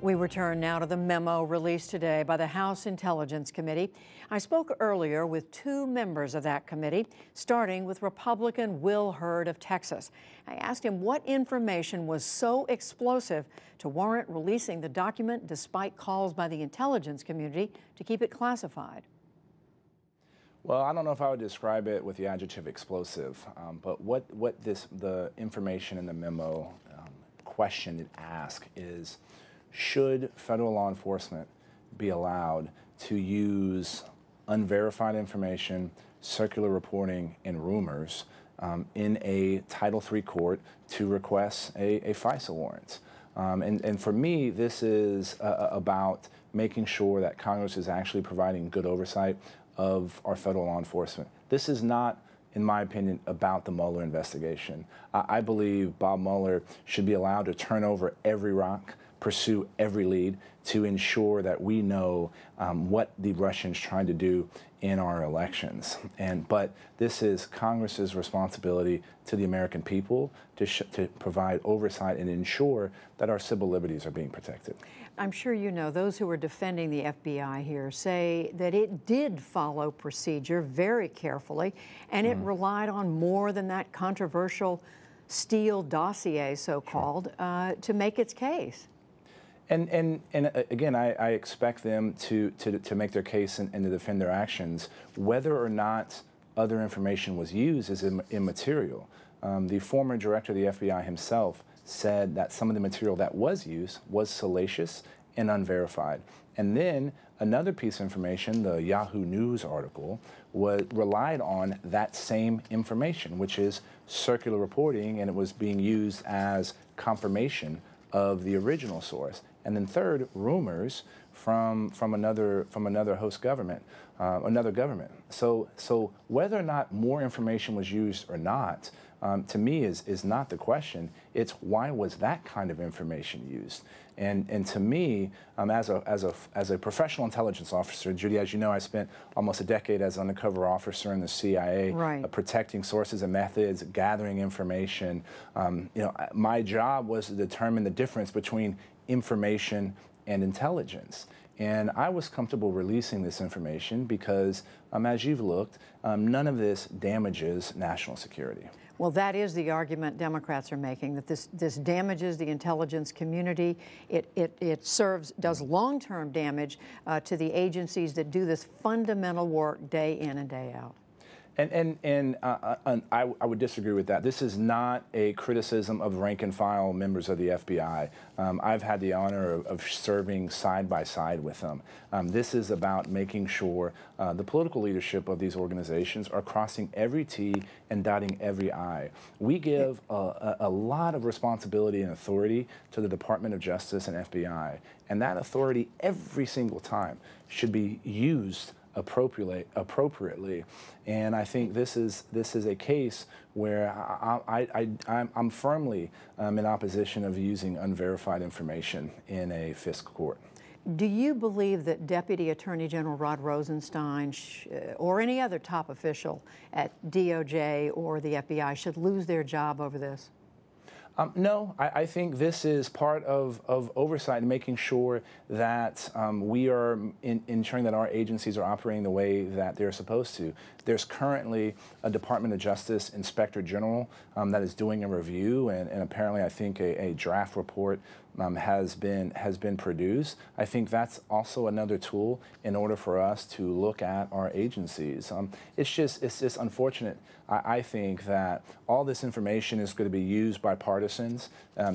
We return now to the memo released today by the House Intelligence Committee. I spoke earlier with two members of that committee, starting with Republican Will Hurd of Texas. I asked him what information was so explosive to warrant releasing the document despite calls by the intelligence community to keep it classified. Well, I don't know if I would describe it with the adjective explosive, but what the information in the memo question it asks is, should federal law enforcement be allowed to use unverified information, circular reporting, and rumors in a Title III court to request a FISA warrant? And for me, this is about making sure that Congress is actually providing good oversight of our federal law enforcement. This is not, in my opinion, about the Mueller investigation. I believe Bob Mueller should be allowed to turn over every rock, pursue every lead to ensure that we know what the Russians tried to do in our elections. But this is Congress's responsibility to the American people to provide oversight and ensure that our civil liberties are being protected. I'm sure you know those who are defending the FBI here say that it did follow procedure very carefully, and it relied on more than that controversial Steele dossier, so-called, to make its case. And again, I expect them to make their case and to defend their actions. Whether or not other information was used is immaterial. The former director of the FBI himself said that some of the material that was used was salacious and unverified. And then another piece of information, the Yahoo News article, relied on that same information, which is circular reporting, and it was being used as confirmation of the original source. And then third, rumors from another host government, another government. So whether or not more information was used or not, to me is not the question. It's why was that kind of information used? And to me, as a professional intelligence officer, Judy, as you know, I spent almost a decade as an undercover officer in the CIA, protecting sources and methods, gathering information. My job was to determine the difference between information and intelligence. And I was comfortable releasing this information because, as you've looked, none of this damages national security. Well, that is the argument Democrats are making, that this damages the intelligence community. It does long-term damage to the agencies that do this fundamental work day in and day out. And I would disagree with that. This is not a criticism of rank and file members of the FBI. I've had the honor of serving side by side with them. This is about making sure the political leadership of these organizations are crossing every T and dotting every I. We give a lot of responsibility and authority to the Department of Justice and FBI, and that authority every single time should be used appropriately, and I think this is a case where I'm firmly in opposition of using unverified information in a fiscal court. Do you believe that Deputy Attorney General Rod Rosenstein or any other top official at DOJ or the FBI should lose their job over this? No, I think this is part of oversight and making sure that we are ensuring that our agencies are operating the way that they're supposed to. There's currently a Department of Justice Inspector General that is doing a review, and apparently I think a draft report has been produced. I think that's also another tool in order for us to look at our agencies. It's just unfortunate. I think that all this information is going to be used by partisans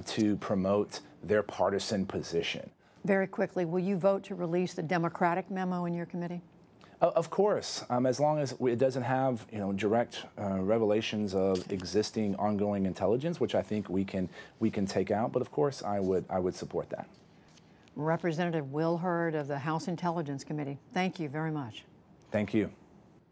to promote their partisan position. Very quickly, will you vote to release the Democratic memo in your committee? Of course, as long as it doesn't have direct revelations of existing ongoing intelligence, which I think we can take out. But of course, I would support that. Representative Will Hurd of the House Intelligence Committee, thank you very much. Thank you.